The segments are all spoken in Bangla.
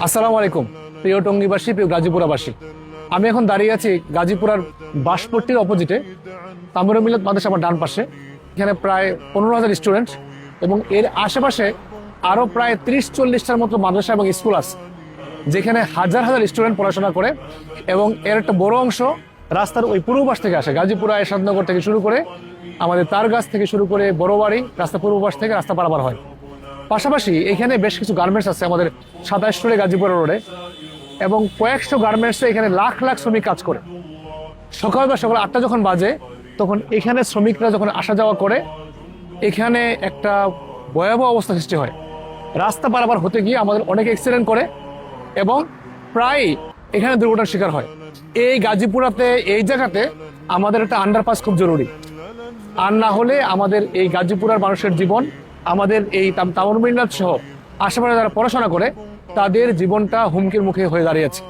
আসসালামু আলাইকুম প্রিয় টঙ্গীবাসী, প্রিয় গাজীপুরাবাসী। আমি এখন দাঁড়িয়ে আছি গাজীপুরার বাঁশপট্টির অপোজিটে তামিরুল মিল্লাত মাদ্রাসা আমার ডান পাশে। এখানে প্রায় 15,000 স্টুডেন্ট এবং এর আশেপাশে আরও প্রায় 30-40টার মতো মাদ্রাসা এবং স্কুল আছে, যেখানে হাজার হাজার স্টুডেন্ট পড়াশোনা করে। এবং এর একটা বড় অংশ রাস্তার ওই পূর্ব পাশ থেকে আসে, গাজীপুরা এরশাদনগর থেকে শুরু করে আমাদের তারগাছ থেকে শুরু করে বড়বাড়ি রাস্তা পূর্ব পাশ থেকে রাস্তা পারাপার হয়। পাশাপাশি এখানে বেশ কিছু গার্মেন্টস আছে আমাদের 27 রোডে, গাজীপুরা রোডে, এবং কয়েকশো গার্মেন্টসে এখানে লাখ লাখ শ্রমিক কাজ করে। সকাল 8টা যখন বাজে, তখন এখানে শ্রমিকরা যখন আসা যাওয়া করে, এখানে একটা ভয়াবহ অবস্থা সৃষ্টি হয়। রাস্তা পারাপার হতে গিয়ে আমাদের অনেক অ্যাক্সিডেন্ট করে এবং প্রায় এখানে দুর্ঘটনার শিকার হয়। এই গাজীপুরাতে, এই জায়গাতে আমাদের একটা আন্ডারপাস খুব জরুরি। আর না হলে আমাদের এই গাজীপুরার মানুষের জীবন, আমাদের এই তামিরুল মিল্লাত সহ আশেপাশে যারা পড়াশোনা করে, তাদের জীবনটা হুমকির মুখে হয়ে দাঁড়িয়েছে।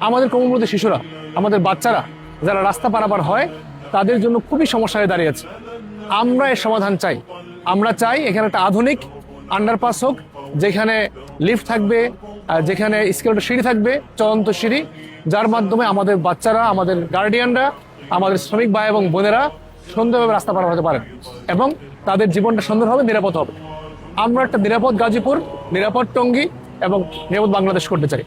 আমাদের কোমলমতি শিশুরা, আমাদের বাচ্চারা যারা রাস্তা পারাপার হয়, তাদের জন্য খুবই সমস্যা হয়ে দাঁড়িয়েছে। আমরা এর সমাধান চাই। আমরা চাই এখানে একটা আধুনিক আন্ডারপাস হোক, যেখানে লিফট থাকবে, যেখানে স্কেলেটর সিঁড়ি থাকবে, চলন্ত সিঁড়ি, যার মাধ্যমে আমাদের বাচ্চারা, আমাদের গার্ডিয়ানরা, আমাদের শ্রমিক ভাই এবং বোনেরা সুন্দরভাবে রাস্তা পার হতে পারেন এবং তাদের জীবনটা সুন্দর হবে, নিরাপদ হবে। আমরা একটা নিরাপদ গাজীপুর, নিরাপদ টঙ্গী এবং নিরাপদ বাংলাদেশ করতে চাই।